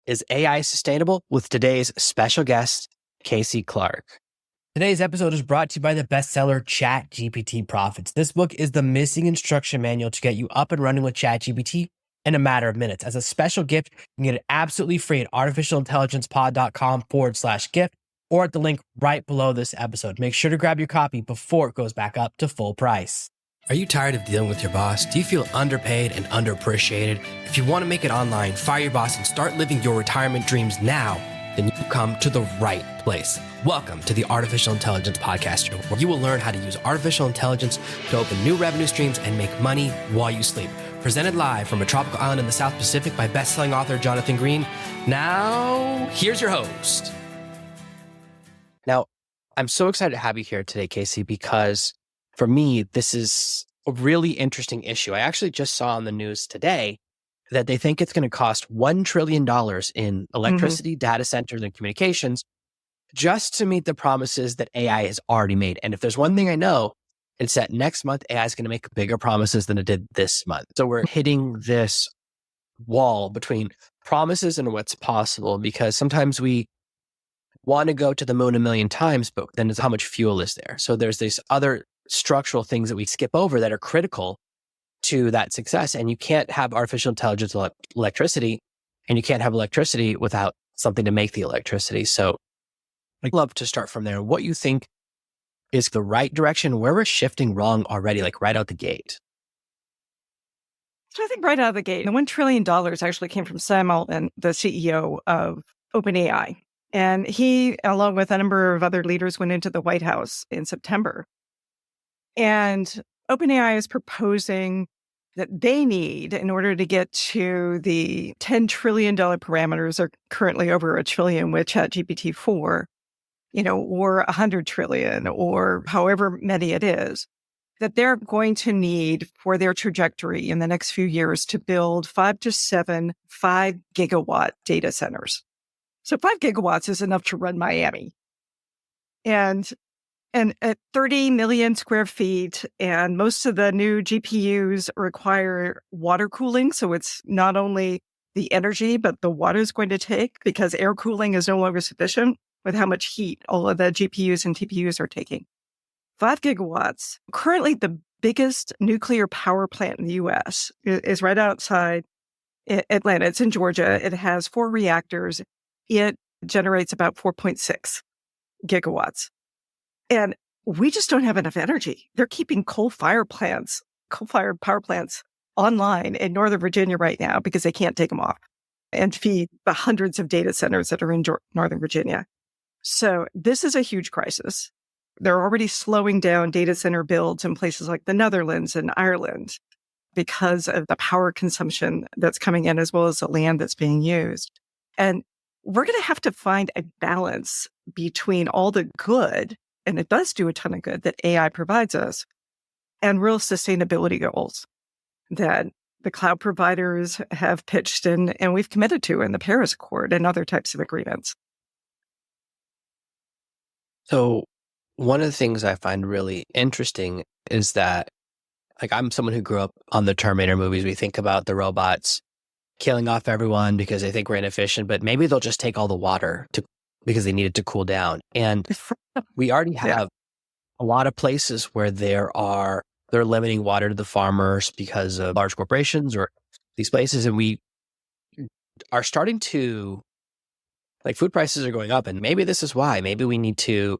Is AI Sustainable? With today's special guest, Kacy Clarke. Today's episode is brought to you by the bestseller ChatGPT Profits. This book is the missing instruction manual to get you up and running with ChatGPT in a matter of minutes. As a special gift, you can get it absolutely free at artificialintelligencepod.com/gift or at the link right below this episode. Make sure to grab your copy before it goes back up to full price. Are you tired of dealing with your boss? Do you feel underpaid and underappreciated? If you want to make it online, fire your boss, and start living your retirement dreams now, then you come to the right place. Welcome to the Artificial Intelligence Podcast Show, where you will learn how to use artificial intelligence to open new revenue streams and make money while you sleep. Presented live from a tropical island in the South Pacific by best-selling author Jonathan Green. Now, here's your host. Now, I'm so excited to have you here today, Kacy, because for me, this is a really interesting issue. I actually just saw on the news today that they think it's going to cost $1 trillion in electricity, data centers, and communications just to meet the promises that AI has already made. And if there's one thing I know, it's that next month, AI is going to make bigger promises than it did this month. So we're hitting this wall between promises and what's possible, because sometimes we want to go to the moon a million times, but then it's how much fuel is there. So there's these other structural things that we skip over that are critical to that success. And you can't have artificial intelligence electricity, and you can't have electricity without something to make the electricity. So I'd love to start from there. What you think is the right direction, where we're shifting wrong already, like right out the gate? So I think right out of the gate, the $1 trillion actually came from Sam Altman, the CEO of OpenAI. And he, along with a number of other leaders, went into the White House in September. And OpenAI is proposing that they need, in order to get to the $10 trillion parameters, are currently over $1 trillion with ChatGPT-4, or 100 trillion, or however many it is, that they're going to need for their trajectory in the next few years to build 5 to 7 5-gigawatt data centers. So 5 gigawatts is enough to run Miami. And at 30 million square feet, and most of the new GPUs require water cooling. So it's not only the energy, but the water is going to take, because air cooling is no longer sufficient with how much heat all of the GPUs and TPUs are taking. 5 gigawatts. Currently, the biggest nuclear power plant in the U.S. is right outside Atlanta. It's in Georgia. It has 4 reactors. It generates about 4.6 gigawatts. And we just don't have enough energy. They're keeping coal-fired power plants online in Northern Virginia right now because they can't take them off and feed the hundreds of data centers that are in Northern Virginia. So this is a huge crisis. They're already slowing down data center builds in places like the Netherlands and Ireland because of the power consumption that's coming in, as well as the land that's being used. And we're going to have to find a balance between all the good, and it does do a ton of good, that AI provides us, and real sustainability goals that the cloud providers have pitched and we've committed to in the Paris Accord and other types of agreements. So one of the things I find really interesting is that, like, I'm someone who grew up on the Terminator movies. We think about the robots killing off everyone because they think we're inefficient, but maybe they'll just take all the water because they need it to cool down. And we already have a lot of places where they're limiting water to the farmers because of large corporations or these places. And we are starting to, like, food prices are going up, and maybe this is why. Maybe we need to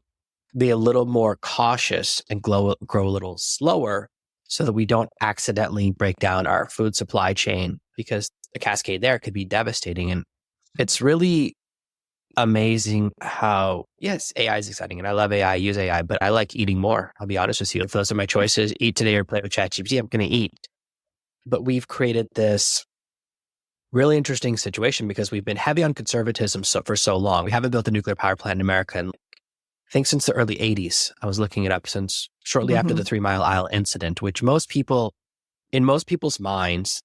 be a little more cautious and grow a little slower so that we don't accidentally break down our food supply chain, because the cascade there could be devastating. And it's really amazing how, yes, AI is exciting and I love AI, I use AI, but I like eating more. I'll be honest with you. If those are my choices, eat today or play with ChatGPT, I'm going to eat. But we've created this really interesting situation because we've been heavy on conservatism for so long. We haven't built a nuclear power plant in America, and I think since the early 80s. I was looking it up, since shortly after the 3 Mile Island incident, which in most people's minds,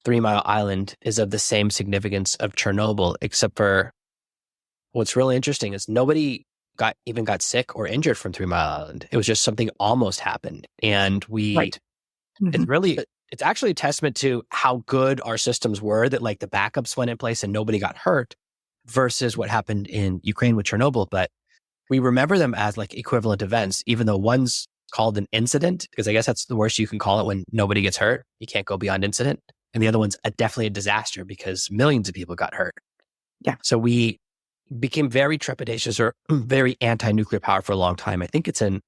3 Mile Island is of the same significance of Chernobyl, except for what's really interesting is nobody got sick or injured from 3 Mile Island. It was just something almost happened. And it's it's actually a testament to how good our systems were that like the backups went in place and nobody got hurt versus what happened in Ukraine with Chernobyl. But we remember them as like equivalent events, even though one's called an incident, because I guess that's the worst you can call it when nobody gets hurt. You can't go beyond incident. And the other one's definitely a disaster because millions of people got hurt. Yeah. So we became very trepidatious or very anti-nuclear power for a long time. I think it's in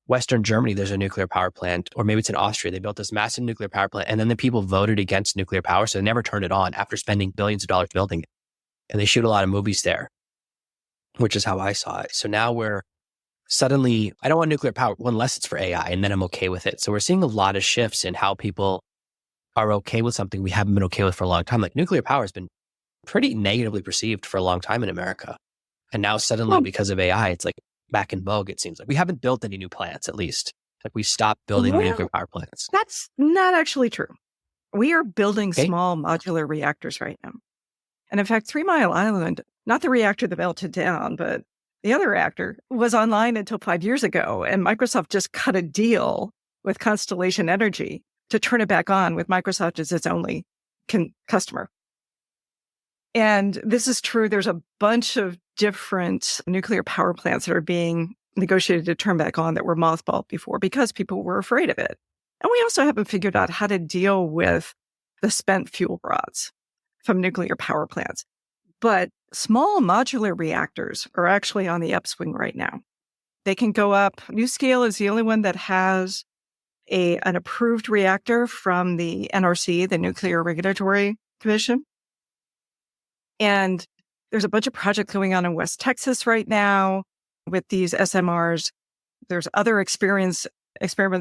Western Germany, there's a nuclear power plant, or maybe it's in Austria. They built this massive nuclear power plant, and then the people voted against nuclear power, so they never turned it on after spending billions of dollars building it. And they shoot a lot of movies there, which is how I saw it. So now we're suddenly, I don't want nuclear power unless it's for AI, and then I'm okay with it. So we're seeing a lot of shifts in how people are okay with something we haven't been okay with for a long time. Like nuclear power has been pretty negatively perceived for a long time in America. And now suddenly, because of AI, it's like back in vogue, it seems like. We haven't built any new plants, at least. Like we stopped building nuclear power plants. That's not actually true. We are building small modular reactors right now. And in fact, 3 Mile Island, not the reactor that melted down, but the other reactor was online until 5 years ago. And Microsoft just cut a deal with Constellation Energy to turn it back on with Microsoft as its only customer. And this is true. There's a bunch of different nuclear power plants that are being negotiated to turn back on that were mothballed before because people were afraid of it. And we also haven't figured out how to deal with the spent fuel rods from nuclear power plants. But small modular reactors are actually on the upswing right now. They can go up. NuScale is the only one that has an approved reactor from the NRC, the Nuclear Regulatory Commission. And there's a bunch of projects going on in West Texas right now with these SMRs. There's other experiments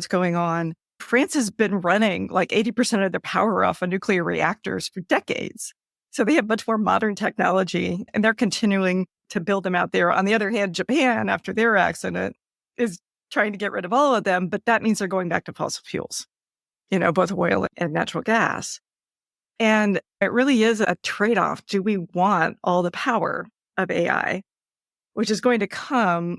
going on. France has been running like 80% of their power off of nuclear reactors for decades. So they have much more modern technology, and they're continuing to build them out there. On the other hand, Japan, after their accident, is trying to get rid of all of them, but that means they're going back to fossil fuels, both oil and natural gas. And it really is a trade-off. Do we want all the power of AI, which is going to come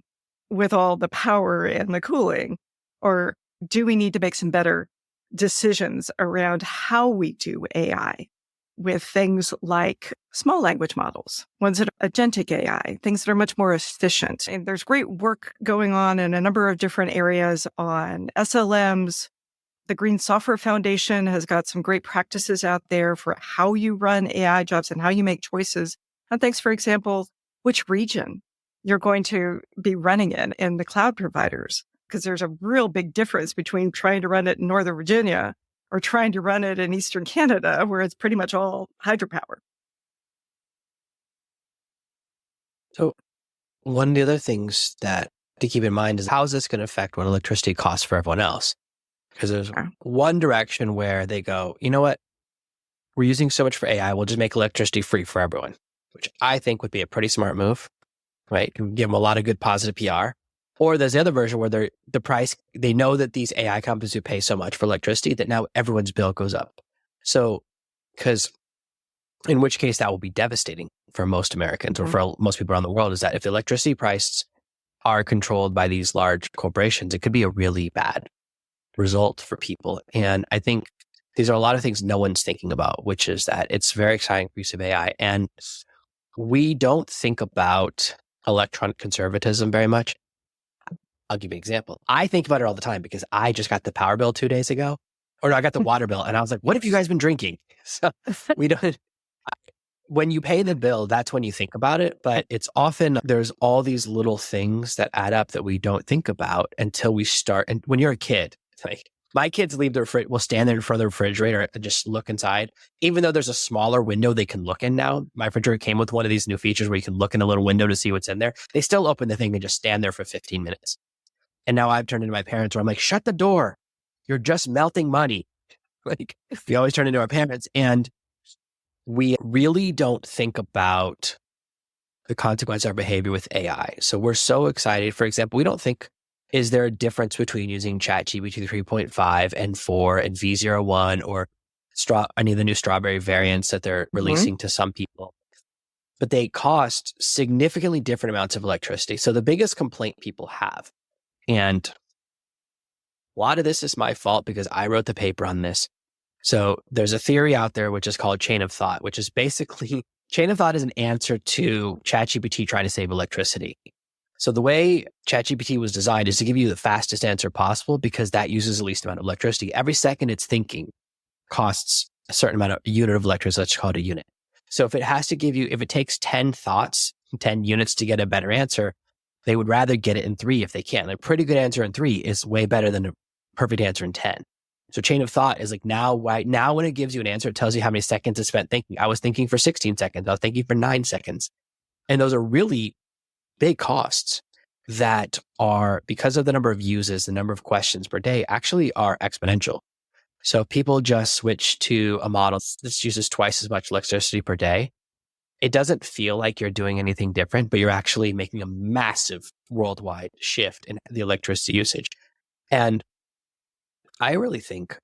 with all the power and the cooling? Or do we need to make some better decisions around how we do AI with things like small language models, ones that are agentic AI, things that are much more efficient? And there's great work going on in a number of different areas on SLMs. The Green Software Foundation has got some great practices out there for how you run AI jobs and how you make choices. And thanks, for example, which region you're going to be running in the cloud providers, because there's a real big difference between trying to run it in Northern Virginia or trying to run it in Eastern Canada, where it's pretty much all hydropower. So one of the other things that to keep in mind is how is this going to affect what electricity costs for everyone else? Because there's one direction where they go, you know what? We're using so much for AI, we'll just make electricity free for everyone, which I think would be a pretty smart move, right? Give them a lot of good positive PR. Or there's the other version where the price, they know that these AI companies who pay so much for electricity that now everyone's bill goes up. So, because in which case that will be devastating for most Americans or for most people around the world, is that if the electricity prices are controlled by these large corporations, it could be a really bad result for people. And I think these are a lot of things no one's thinking about, which is that it's very exciting use of AI. And we don't think about electronic conservatism very much. I'll give you an example. I think about it all the time because I just got the power bill 2 days ago, or no, I got the water bill, and I was like, what have you guys been drinking? So we don't, when you pay the bill, that's when you think about it. But it's often, there's all these little things that add up that we don't think about until we start. And when you're a kid, like my kids leave their will stand there in front of the refrigerator and just look inside. Even though there's a smaller window they can look in now, my refrigerator came with one of these new features where you can look in a little window to see what's in there. They still open the thing and just stand there for 15 minutes. And now I've turned into my parents where I'm like, shut the door. You're just melting money. Like we always turn into our parents, and we really don't think about the consequence of our behavior with AI. So we're so excited. For example, we don't think, is there a difference between using ChatGPT 3.5 and 4 and V01 or any of the new strawberry variants that they're releasing to some people? But they cost significantly different amounts of electricity. So the biggest complaint people have, and a lot of this is my fault because I wrote the paper on this, So there's a theory out there which is called chain of thought, which is basically chain of thought is an answer to ChatGPT trying to save electricity. So the way ChatGPT was designed is to give you the fastest answer possible because that uses the least amount of electricity. Every second it's thinking costs a certain amount of unit of electricity. Let's call it a unit. So if it takes 10 thoughts, 10 units to get a better answer, they would rather get it in 3 if they can. A pretty good answer in 3 is way better than a perfect answer in 10. So chain of thought is like now when it gives you an answer, it tells you how many seconds it spent thinking. I was thinking for 16 seconds. I was thinking for 9 seconds. And those are really big costs that are, because of the number of uses, the number of questions per day actually are exponential. So if people just switch to a model that uses twice as much electricity per day, it doesn't feel like you're doing anything different, but you're actually making a massive worldwide shift in the electricity usage. And I really think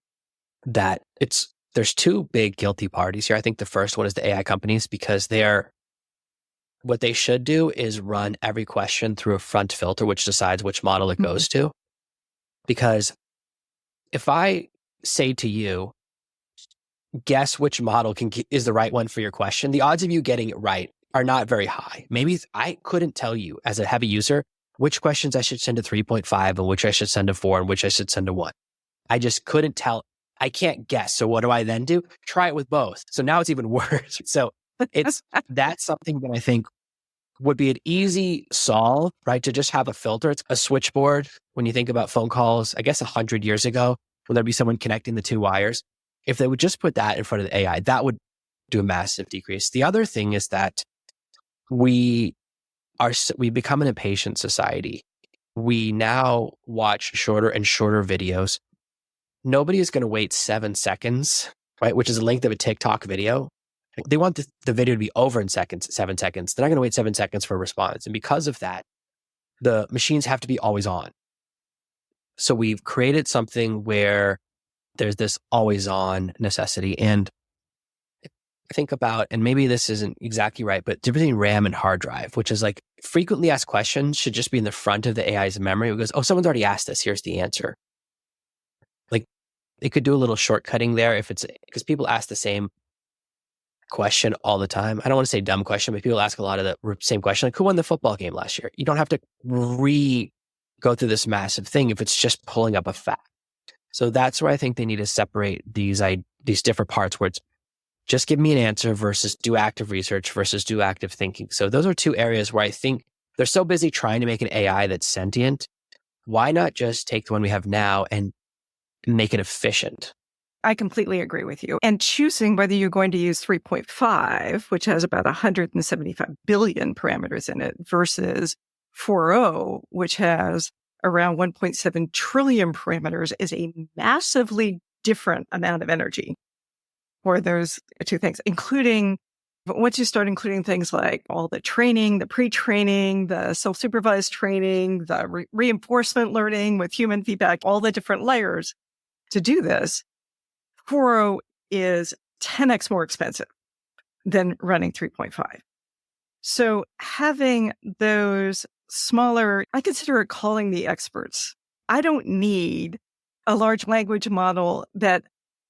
that there's 2 big guilty parties here. I think the first one is the AI companies because what they should do is run every question through a front filter, which decides which model it goes to. Because if I say to you, guess which model is the right one for your question, the odds of you getting it right are not very high. Maybe I couldn't tell you as a heavy user which questions I should send to 3.5 and which I should send to 4 and which I should send to 1. I just couldn't tell. I can't guess. So what do I then do? Try it with both. So now it's even worse. So that's something that I think would be an easy solve, right? To just have a filter. It's a switchboard. When you think about phone calls, I guess 100 years ago, when there'd be someone connecting the 2 wires, if they would just put that in front of the AI, that would do a massive decrease. The other thing is that we become an impatient society. We now watch shorter and shorter videos. Nobody is going to wait 7 seconds, right? Which is the length of a TikTok video. They want the video to be over in 7 seconds. They're not going to wait 7 seconds for a response. And because of that, the machines have to be always on. So we've created something where there's this always on necessity. And I think about, and maybe this isn't exactly right, but difference between RAM and hard drive, which is like frequently asked questions should just be in the front of the AI's memory. It goes, oh, someone's already asked this. Here's the answer. Like it could do a little shortcutting there because people ask the same question all the time. I don't want to say dumb question, but people ask a lot of the same question. Like, who won the football game last year? You don't have to go through this massive thing if it's just pulling up a fact. So that's where I think they need to separate these different parts where it's just give me an answer versus do active research versus do active thinking. So those are 2 areas where I think they're so busy trying to make an AI that's sentient. Why not just take the one we have now and make it efficient? I completely agree with you. And choosing whether you're going to use 3.5, which has about 175 billion parameters in it, versus 4.0, which has around 1.7 trillion parameters, is a massively different amount of energy for those 2 things, including once you start including things like all the training, the pre-training, the self-supervised training, the reinforcement learning with human feedback, all the different layers to do this, 4.0 is 10x more expensive than running 3.5. So having those smaller, I consider it calling the experts. I don't need a large language model that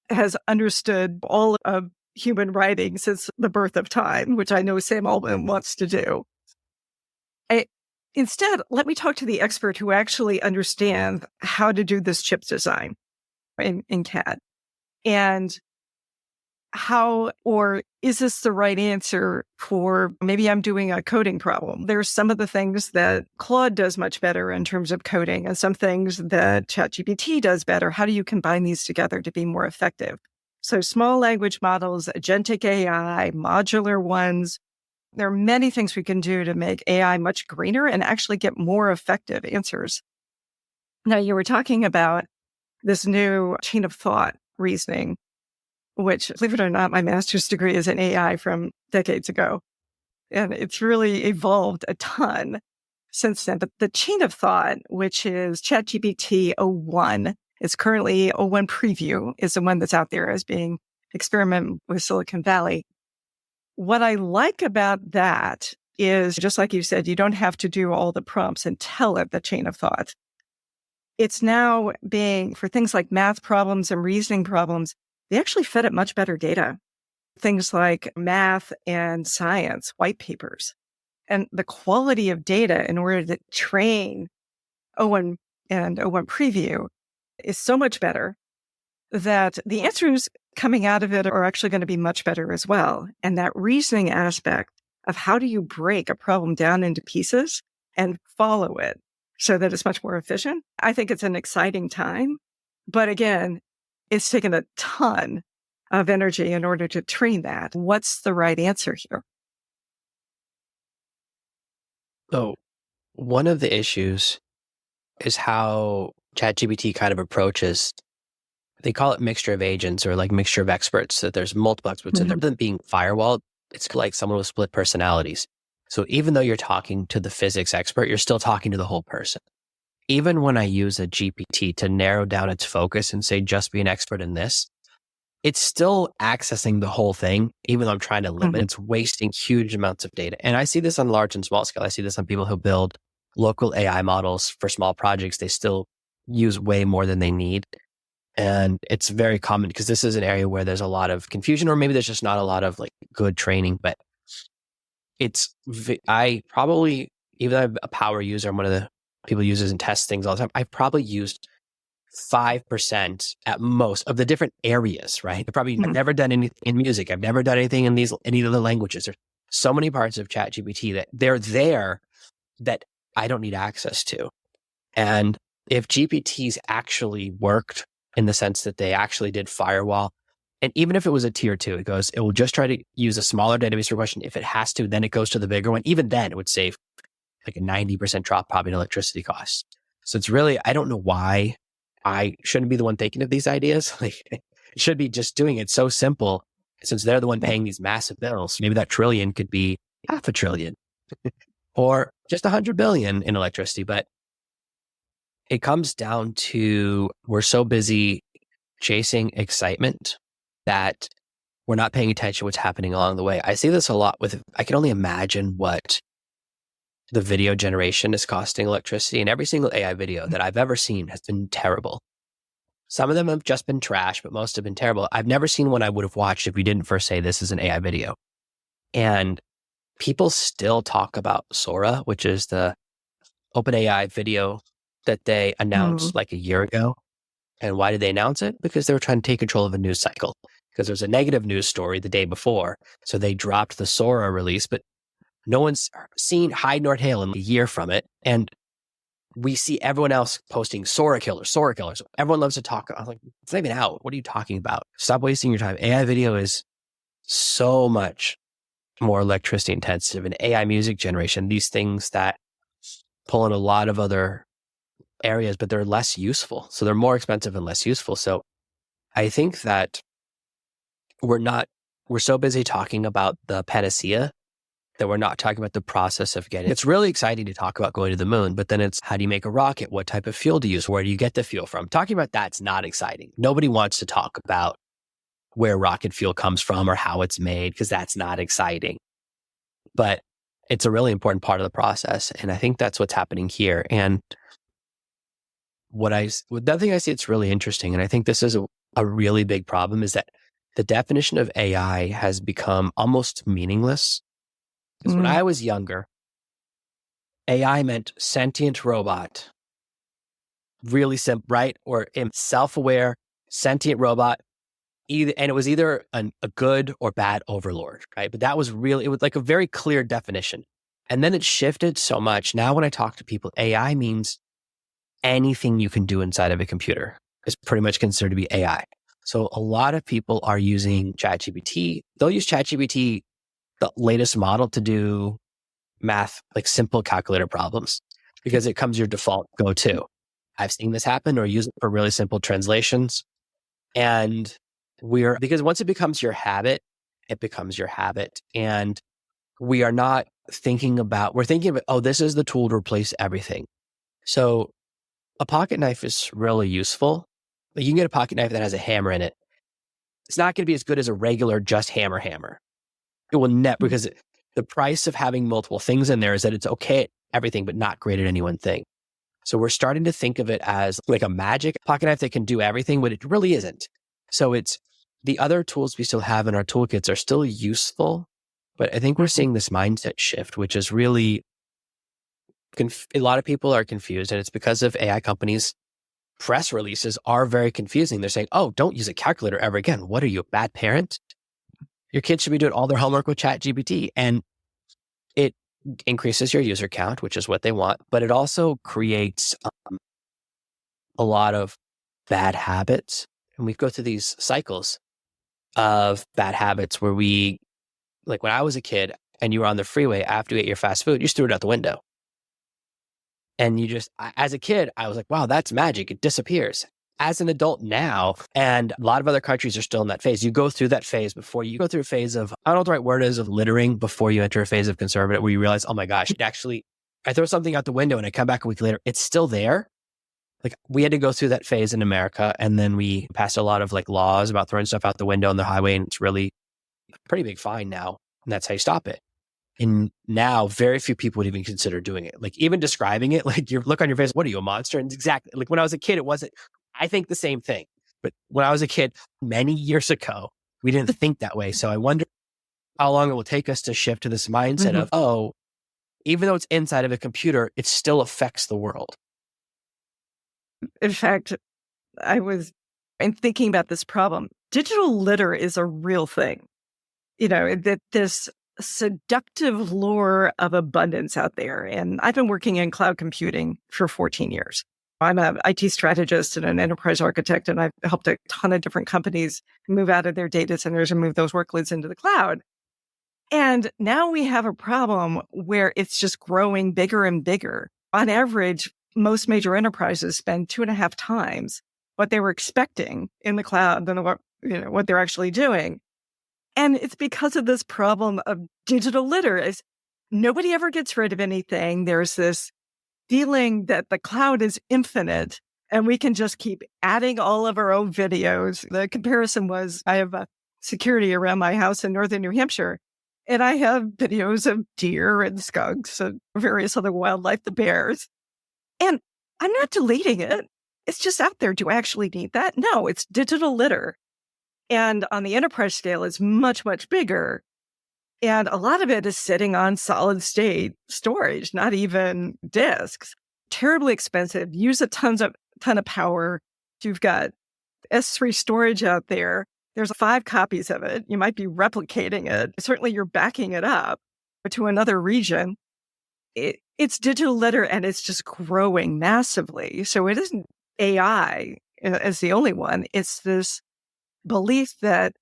has understood all of human writing since the birth of time, which I know Sam Altman wants to do. Instead, let me talk to the expert who actually understands how to do this chip design in CAD. And how, or is this the right answer for, maybe I'm doing a coding problem. There's some of the things that Claude does much better in terms of coding and some things that ChatGPT does better. How do you combine these together to be more effective? So small language models, agentic AI, modular ones, there are many things we can do to make AI much greener and actually get more effective answers. Now, you were talking about this new chain of thought reasoning, which, believe it or not, my master's degree is in AI from decades ago. And it's really evolved a ton since then. But the chain of thought, which is ChatGPT 01, it's currently 01 preview, is the one that's out there as being experimented with Silicon Valley. What I like about that is, just like you said, you don't have to do all the prompts and tell it the chain of thought. It's now being, for things like math problems and reasoning problems, they actually fed it much better data. Things like math and science, white papers, and the quality of data in order to train O1 and O1 preview is so much better that the answers coming out of it are actually going to be much better as well. And that reasoning aspect of how do you break a problem down into pieces and follow it so that it's much more efficient, I think it's an exciting time. But again, it's taken a ton of energy in order to train that. What's the right answer here? So one of the issues is how ChatGPT kind of approaches, they call it mixture of agents or like mixture of experts, that there's multiple experts and them being firewalled. It's like someone with split personalities. So even though you're talking to the physics expert, you're still talking to the whole person. Even when I use a GPT to narrow down its focus and say, just be an expert in this, it's still accessing the whole thing, even though I'm trying to limit, it's wasting huge amounts of data. And I see this on large and small scale. I see this on people who build local AI models for small projects. They still use way more than they need. And it's very common because this is an area where there's a lot of confusion, or maybe there's just not a lot of like good training, but I probably, even though I'm a power user, I'm one of the people who uses and tests things all the time. I've probably used 5% at most of the different areas, right? I've never done anything in music. I've never done anything in any of the languages. There's so many parts of ChatGPT that they're there that I don't need access to. And if GPTs actually worked in the sense that they actually did firewall, and even if it was a tier 2, it will just try to use a smaller database for question. If it has to, then it goes to the bigger one. Even then, it would save like a 90% drop probably in electricity costs. So it's really, I don't know why I shouldn't be the one thinking of these ideas. Like, it should be just doing it so simple, since they're the one paying these massive bills. Maybe that trillion could be half a trillion or just 100 billion in electricity. But it comes down to, we're so busy chasing excitement that we're not paying attention to what's happening along the way. I see this a lot I can only imagine what the video generation is costing electricity, and every single AI video that I've ever seen has been terrible. Some of them have just been trash, but most have been terrible. I've never seen one I would have watched if we didn't first say this is an AI video. And people still talk about Sora, which is the OpenAI video that they announced like a year ago. And why did they announce it? Because they were trying to take control of a news cycle. Because there was a negative news story the day before. So they dropped the Sora release, but no one's seen hide nor tail in a year from it. And we see everyone else posting Sora killers. Everyone loves to talk. I'm like, it's not even out. What are you talking about? Stop wasting your time. AI video is so much more electricity intensive, and AI music generation, these things that pull in a lot of other areas, but they're less useful. So they're more expensive and less useful. So I think that we're so busy talking about the panacea that we're not talking about the process of getting. It's really exciting to talk about going to the moon, but then it's, how do you make a rocket? What type of fuel do you use? Where do you get the fuel from? Talking about that's not exciting. Nobody wants to talk about where rocket fuel comes from or how it's made, because that's not exciting. But it's a really important part of the process. And I think that's what's happening here. And the thing I see it's really interesting, and I think this is a really big problem, is that the definition of AI has become almost meaningless. Because when I was younger, AI meant sentient robot, really simple, right? Or self-aware, sentient robot, and it was either a good or bad overlord, right? But it was like a very clear definition. And then it shifted so much. Now when I talk to people, AI means anything you can do inside of a computer is pretty much considered to be AI. So a lot of people are using ChatGPT. They'll use ChatGPT, the latest model, to do math, like simple calculator problems, because it comes your default go-to. I've seen this happen, or use it for really simple translations. And because once it becomes your habit, it becomes your habit. And we are not we're thinking of it, oh, this is the tool to replace everything. So a pocket knife is really useful. Like, you can get a pocket knife that has a hammer in it. It's not going to be as good as a regular just hammer. It will never, because the price of having multiple things in there is that it's okay at everything, but not great at any one thing. So we're starting to think of it as like a magic pocket knife that can do everything, but it really isn't. So it's the other tools we still have in our toolkits are still useful, but I think we're seeing this mindset shift, which is really, a lot of people are confused, and it's because of AI companies. Press releases are very confusing. They're saying, oh, don't use a calculator ever again. What are you, a bad parent? Your kids should be doing all their homework with ChatGPT. And it increases your user count, which is what they want, but it also creates a lot of bad habits. And we go through these cycles of bad habits where like when I was a kid and you were on the freeway after you ate your fast food, you just threw it out the window. And as a kid, I was like, wow, that's magic. It disappears. As an adult now, and a lot of other countries are still in that phase, you go through that phase before you go through a phase of, I don't know what the right word is, of littering before you enter a phase of conservative, where you realize, oh my gosh, I throw something out the window and I come back a week later, it's still there. Like we had to go through that phase in America, and then we passed a lot of like laws about throwing stuff out the window on the highway, and it's really a pretty big fine now. And that's how you stop it. And now very few people would even consider doing it. Like even describing it, like your look on your face, what are you, a monster? And exactly like when I was a kid, it wasn't, I think the same thing. But when I was a kid many years ago, we didn't think that way. So I wonder how long it will take us to shift to this mindset of, oh, even though it's inside of a computer, it still affects the world. In fact, I'm thinking about this problem. Digital litter is a real thing. That this seductive lure of abundance out there. And I've been working in cloud computing for 14 years. I'm an IT strategist and an enterprise architect, and I've helped a ton of different companies move out of their data centers and move those workloads into the cloud. And now we have a problem where it's just growing bigger and bigger. On average, most major enterprises spend 2.5 times what they were expecting in the cloud than what they're actually doing. And it's because of this problem of digital litter. Is nobody ever gets rid of anything. There's this feeling that the cloud is infinite and we can just keep adding all of our own videos. The comparison was, I have security around my house in northern New Hampshire, and I have videos of deer and skunks and various other wildlife, the bears. And I'm not deleting it. It's just out there. Do I actually need that? No, it's digital litter. And on the enterprise scale, it's much, much bigger. And a lot of it is sitting on solid state storage, not even disks. Terribly expensive, use a ton of power. You've got S3 storage out there. There's 5 copies of it. You might be replicating it. Certainly you're backing it up to another region. It's digital litter, and it's just growing massively. So it isn't AI as the only one. It's this belief that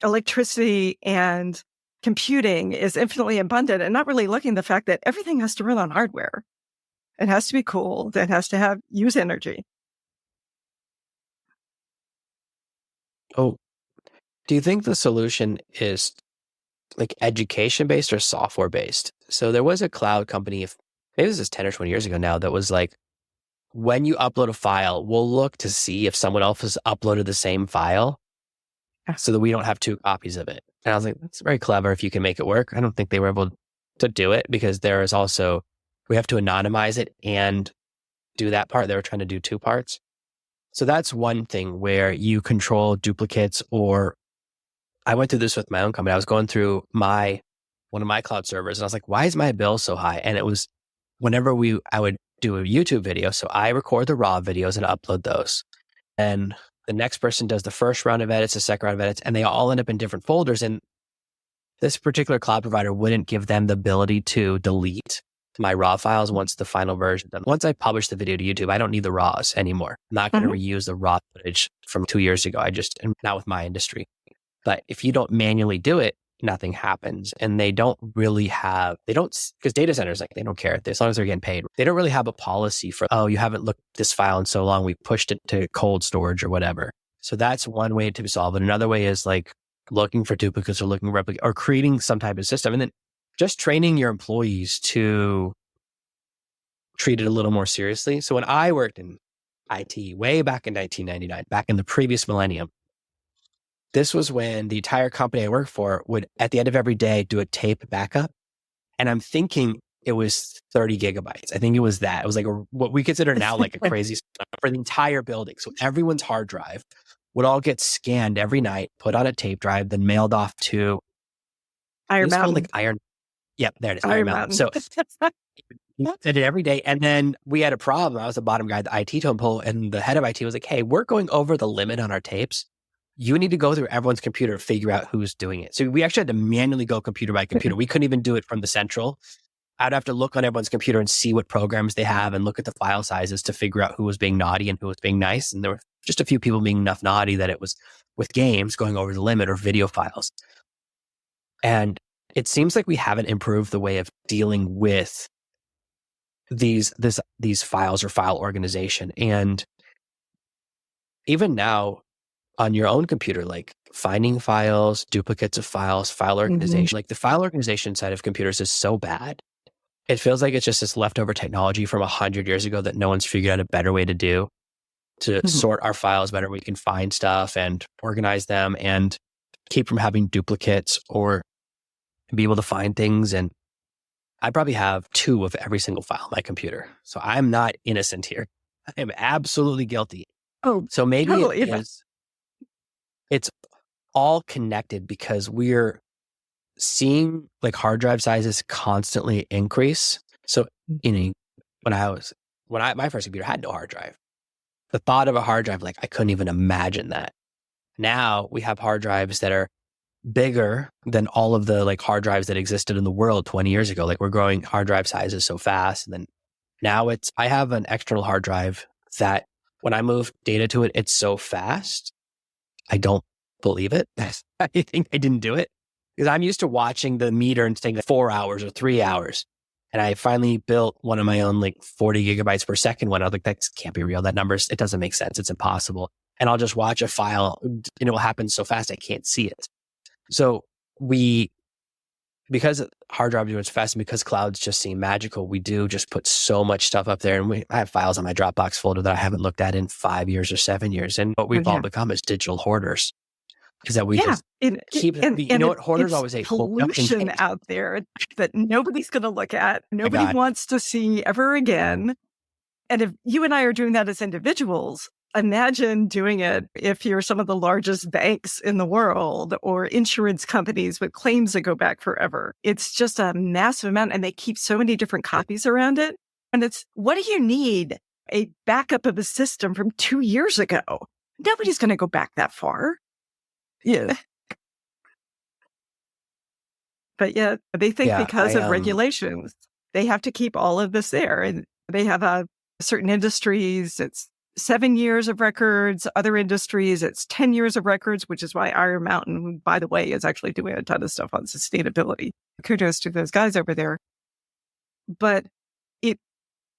electricity and computing is infinitely abundant, and not really looking at the fact that everything has to run on hardware. It has to be cool. It has to use energy. Oh, do you think the solution is like education based or software based? So there was a cloud company, maybe this is 10 or 20 years ago now, that was like, when you upload a file, we'll look to see if someone else has uploaded the same file so that we don't have 2 copies of it. And I was like, that's very clever if you can make it work. I don't think they were able to do it because there is also, we have to anonymize it and do that part. They were trying to do 2 parts. So that's one thing where you control duplicates. Or I went through this with my own company. I was going through one of my cloud servers, and I was like, why is my bill so high? And it was whenever I would do a YouTube video. So I record the raw videos and upload those. And the next person does the first round of edits, the second round of edits, and they all end up in different folders. And this particular cloud provider wouldn't give them the ability to delete my raw files once the final version done. Once I publish the video to YouTube, I don't need the raws anymore. I'm not going to reuse the raw footage from 2 years ago. Not with my industry. But if you don't manually do it, nothing happens. And because data centers, like, they don't care as long as they're getting paid. They don't really have a policy for, oh, you haven't looked at this file in so long, we pushed it to cold storage or whatever. So that's one way to solve it. Another way is like looking for duplicates or looking for or creating some type of system. And then just training your employees to treat it a little more seriously. So when I worked in IT way back in 1999, back in the previous millennium, this was when the entire company I worked for would, at the end of every day, do a tape backup. And I'm thinking it was 30 gigabytes. I think it was that. It was like what we consider now like a crazy for the entire building. So everyone's hard drive would all get scanned every night, put on a tape drive, then mailed off to Iron it's called Mountain. like Iron. Yep, there it is, Iron Iron Mountain. So we did it every day. And then we had a problem. I was the bottom guy at the IT totem pole, and the head of IT was like, hey, we're going over the limit on our tapes. You need to go through everyone's computer to figure out who's doing it. So we actually had to manually go computer by computer. We couldn't even do it from the central. I'd have to look on everyone's computer and see what programs they have and look at the file sizes to figure out who was being naughty and who was being nice. And there were just a few people being enough naughty that it was with games going over the limit or video files. And it seems like we haven't improved the way of dealing with these files or file organization. And even now on your own computer, like finding files, duplicates of files, file organization, like the file organization side of computers is so bad. It feels like it's just this leftover technology from 100 years ago that no one's figured out a better way to do to sort our files better. We can find stuff and organize them and keep from having duplicates or be able to find things. And I probably have 2 of every single file on my computer. So I'm not innocent here. I am absolutely guilty. Oh, so maybe totally. It's all connected because we're seeing like hard drive sizes constantly increase. So, you know, my first computer had no hard drive. The thought of a hard drive, like I couldn't even imagine that. Now we have hard drives that are bigger than all of the like hard drives that existed in the world 20 years ago. Like we're growing hard drive sizes so fast. And then now I have an external hard drive that when I move data to it, it's so fast. I don't believe it. I think I didn't do it because I'm used to watching the meter and saying 4 hours or 3 hours. And I finally built one of my own like 40 gigabytes per second one. I was like, that can't be real. That number's, it doesn't make sense. It's impossible. And I'll just watch a file and it will happen so fast I can't see it. So because hard drives are so fast and because clouds just seem magical, we do just put so much stuff up there. And I have files on my Dropbox folder that I haven't looked at in 5 years or 7 years. And what we've all become is digital hoarders. Is that we just keep, you know what hoarders always say? Pollution out there that nobody's going to look at. Nobody wants to see ever again. And if you and I are doing that as individuals, imagine doing it if you're some of the largest banks in the world or insurance companies with claims that go back forever. It's just a massive amount and they keep so many different copies around it. And it's, what do you need? A backup of a system from 2 years ago. Nobody's going to go back that far. Yeah. But yet they think because of regulations, they have to keep all of this there. And they have certain industries, it's 7 years of records. Other industries, it's 10 years of records, which is why Iron Mountain, by the way, is actually doing a ton of stuff on sustainability. Kudos to those guys over there. But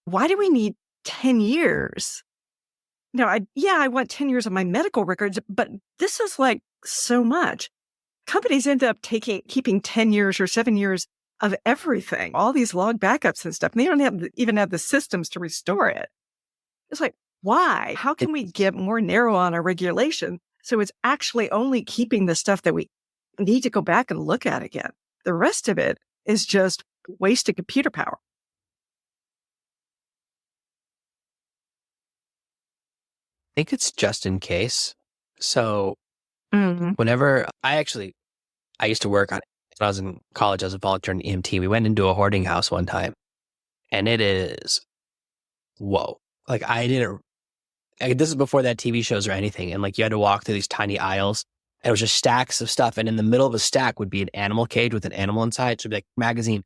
why do we need 10 years? No, I want 10 years of my medical records, but this is like so much. Companies end up keeping 10 years or 7 years of everything, all these log backups and stuff. And they don't even have the systems to restore it. It's like, why? How can we get more narrow on our regulation so it's actually only keeping the stuff that we need to go back and look at again? The rest of it is just wasted computer power. I think it's just in case. So whenever I used to work on it when I was in college as a volunteer in EMT, we went into a hoarding house one time and it is, whoa. Like this is before that TV shows or anything. And like you had to walk through these tiny aisles and it was just stacks of stuff. And in the middle of a stack would be an animal cage with an animal inside. So it'd be like magazine,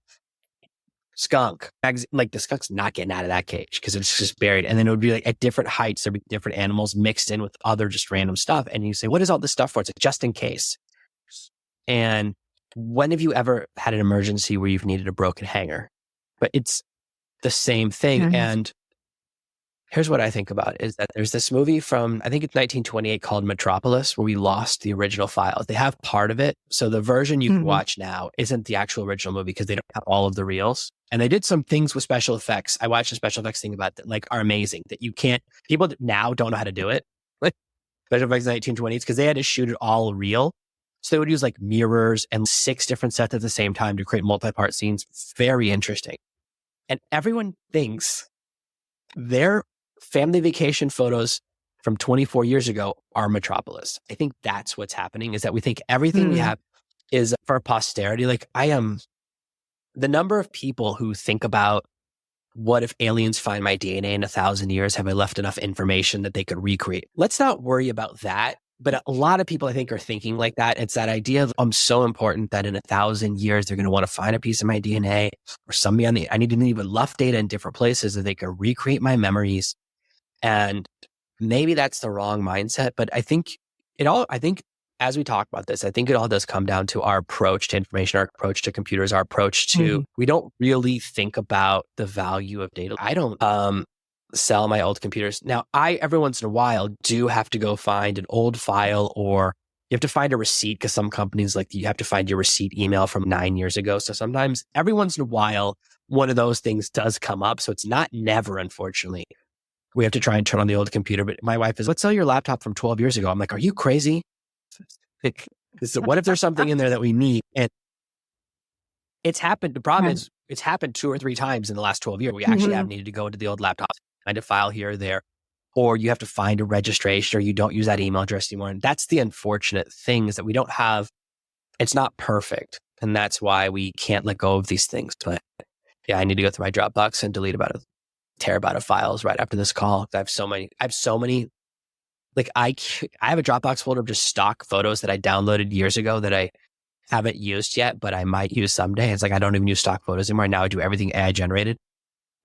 skunk, magazine, like the skunk's not getting out of that cage because it's just buried. And then it would be like at different heights, there'd be different animals mixed in with other just random stuff. And you say, what is all this stuff for? It's like just in case. And when have you ever had an emergency where you've needed a broken hanger? But it's the same thing. And here's what I think about is that there's this movie from, I think it's 1928 called Metropolis, where we lost the original files. They have part of it. So the version you can watch now isn't the actual original movie because they don't have all of the reels. And they did some things with special effects. I watched a special effects thing about that, like are amazing that people that now don't know how to do it. Like special effects in the 1920s, because they had to shoot it all real. So they would use like mirrors and 6 different sets at the same time to create multi-part scenes. Very interesting. And everyone thinks their family vacation photos from 24 years ago are Metropolis. I think that's what's happening, is that we think everything we have is for posterity. Like the number of people who think about, what if aliens find my DNA in 1,000 years? Have I left enough information that they could recreate? Let's not worry about that. But a lot of people, I think, are thinking like that. It's that idea of, I'm so important that in 1,000 years, they're going to want to find a piece of my DNA or somebody I need to leave enough data in different places that they can recreate my memories. And maybe that's the wrong mindset. But I think as we talk about this, I think it all does come down to our approach to information, our approach to computers, our approach to, we don't really think about the value of data. I don't sell my old computers. Now, I, every once in a while, do have to go find an old file, or you have to find a receipt, because some companies, like, you have to find your receipt email from 9 years ago. So sometimes, every once in a while, one of those things does come up. So it's not never, unfortunately. We have to try and turn on the old computer. But my wife is, let's sell your laptop from 12 years ago. I'm like, are you crazy? So what if there's something in there that we need? And it's happened. The problem is, it's happened 2 or 3 times in the last 12 years. We actually have needed to go into the old laptop, find a file here or there, or you have to find a registration, or you don't use that email address anymore. And that's the unfortunate thing, is that we don't have, it's not perfect. And that's why we can't let go of these things. But yeah, I need to go through my Dropbox and delete about a terabyte of files right after this call. I have so many, like I have a Dropbox folder of just stock photos that I downloaded years ago that I haven't used yet, but I might use someday. It's like, I don't even use stock photos anymore. Now I do everything AI generated.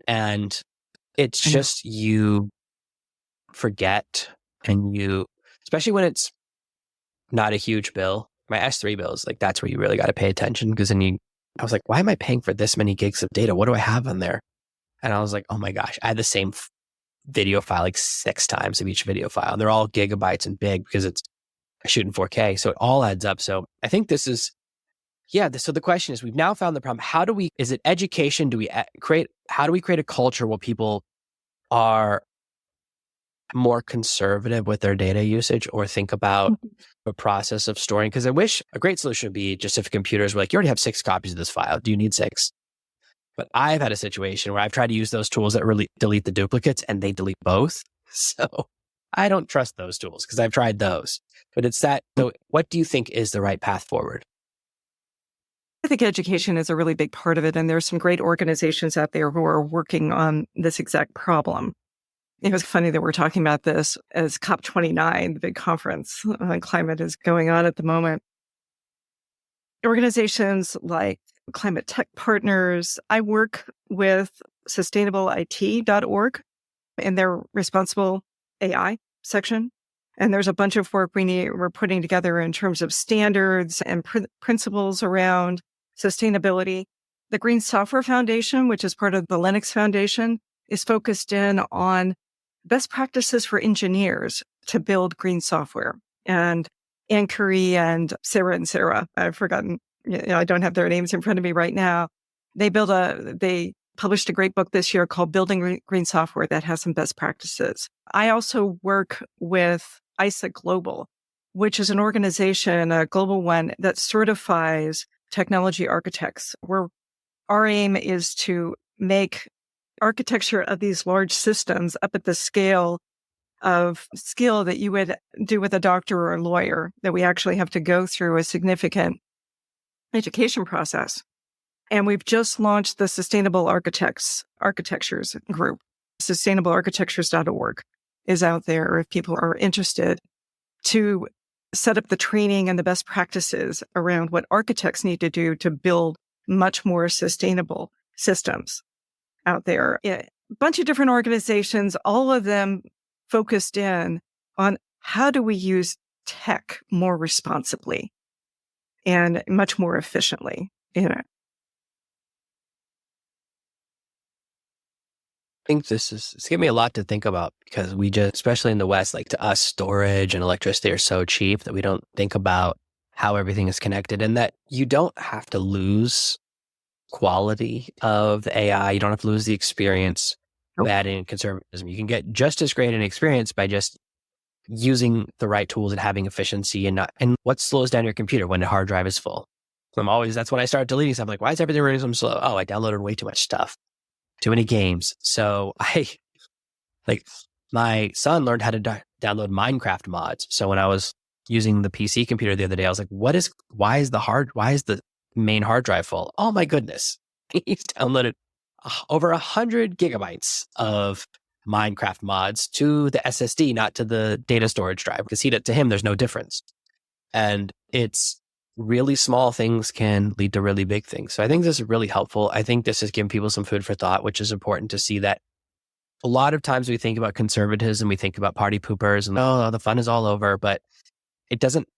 And it's just, you forget, and especially when it's not a huge bill. My S3 bills, like, that's where you really got to pay attention, because then I was like, why am I paying for this many gigs of data? What do I have on there? And I was like, oh my gosh, I had the same video file like 6 times of each video file. And they're all gigabytes and big, because I shoot in 4K. So it all adds up. So I think this is, so the question is, we've now found the problem. Is it education? How do we create a culture where people are more conservative with their data usage, or think about the process of storing? Because I wish a great solution would be just if computers were like, you already have 6 copies of this file. Do you need 6? But I've had a situation where I've tried to use those tools that really delete the duplicates, and they delete both. So I don't trust those tools, because I've tried those. But it's that. So what do you think is the right path forward? I think education is a really big part of it. And there's some great organizations out there who are working on this exact problem. It was funny that we're talking about this as COP29, the big conference on climate, is going on at the moment. Organizations like Climate Tech Partners, I work with sustainableIT.org in their responsible AI section. And there's a bunch of work we're putting together in terms of standards and principles around sustainability. The Green Software Foundation, which is part of the Linux Foundation, is focused in on best practices for engineers to build green software. And Ann Curry and Sarah, I've forgotten, I don't have their names in front of me right now. They published a great book this year called Building Green Software that has some best practices. I also work with ISA Global, which is an organization, a global one, that certifies technology architects, where our aim is to make architecture of these large systems up at the scale of skill that you would do with a doctor or a lawyer, that we actually have to go through a significant education process. And we've just launched the Sustainable Architectures group. SustainableArchitectures.org is out there if people are interested, to set up the training and the best practices around what architects need to do to build much more sustainable systems out there. A bunch of different organizations, all of them focused in on how do we use tech more responsibly and much more efficiently. I think it's given me a lot to think about, because we just, especially in the West, like, to us, storage and electricity are so cheap that we don't think about how everything is connected, and that you don't have to lose quality of the AI. You don't have to lose the experience of adding conservatism. You can get just as great an experience by just using the right tools and having efficiency, and what slows down your computer when the hard drive is full. That's when I start deleting stuff. I'm like, why is everything running so slow? Oh, I downloaded way too much stuff. Too many games. So my son learned how to download Minecraft mods. So when I was using the PC computer the other day, I was like, why is the main hard drive full? Oh my goodness. He's downloaded over 100 gigabytes of Minecraft mods to the SSD, not to the data storage drive, because to him, there's no difference. And it's really small things can lead to really big things. So I think this is really helpful. I think this is giving people some food for thought, which is important to see that a lot of times we think about conservatism, we think about party poopers and, oh, the fun is all over, but it doesn't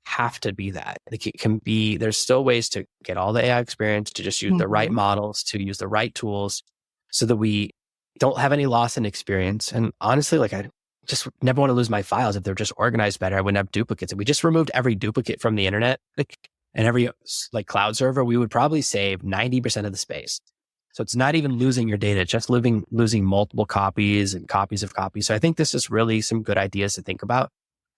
have to be that. Like it can be, there's still ways to get all the AI experience, to just use the right models, to use the right tools so that we don't have any loss in experience. And honestly, like I just never want to lose my files. If they're just organized better, I wouldn't have duplicates. If we just removed every duplicate from the internet and every like cloud server, we would probably save 90% of the space. So it's not even losing your data, just losing multiple copies and copies of copies. So I think this is really some good ideas to think about.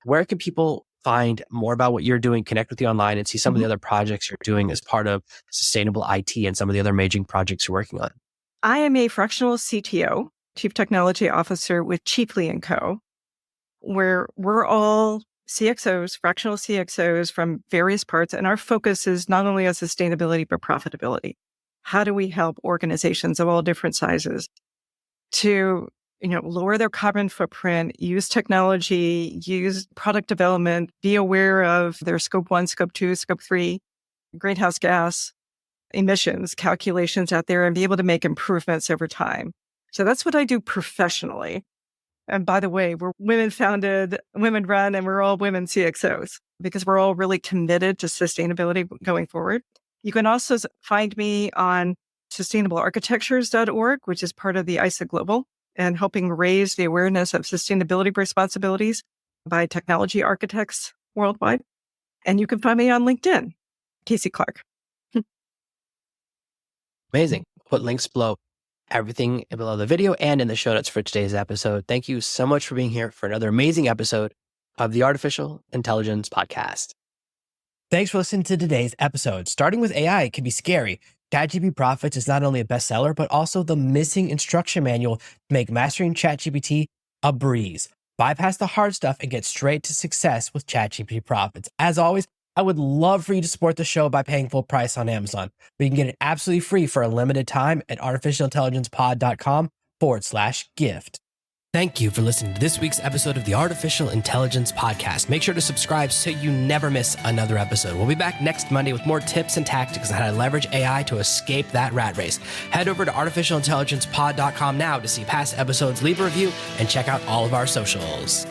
Where can people find more about what you're doing, connect with you online, and see some of the other projects you're doing as part of sustainable IT and some of the other major projects you're working on? I am a fractional CTO, Chief Technology Officer with Chiefly & Co., where we're all CXOs, fractional CXOs from various parts. And our focus is not only on sustainability, but profitability. How do we help organizations of all different sizes to lower their carbon footprint, use technology, use product development, be aware of their scope 1, scope 2, scope 3, greenhouse gas emissions calculations out there, and be able to make improvements over time. So that's what I do professionally. And by the way, we're women founded, women run, and we're all women CXOs because we're all really committed to sustainability going forward. You can also find me on sustainablearchitectures.org, which is part of the ISA Global, and helping raise the awareness of sustainability responsibilities by technology architects worldwide. And you can find me on LinkedIn, Kacy Clarke. Amazing. Put links below everything below the video and in the show notes for today's episode. Thank you so much for being here for another amazing episode of the Artificial Intelligence Podcast. Thanks for listening to today's episode. Starting with AI can be scary. ChatGPT Profits is not only a bestseller, but also the missing instruction manual to make mastering ChatGPT a breeze. Bypass the hard stuff and get straight to success with ChatGPT Profits. As always, I would love for you to support the show by paying full price on Amazon. We can get it absolutely free for a limited time at artificialintelligencepod.com/gift. Thank you for listening to this week's episode of the Artificial Intelligence Podcast. Make sure to subscribe so you never miss another episode. We'll be back next Monday with more tips and tactics on how to leverage AI to escape that rat race. Head over to artificialintelligencepod.com now to see past episodes, leave a review, and check out all of our socials.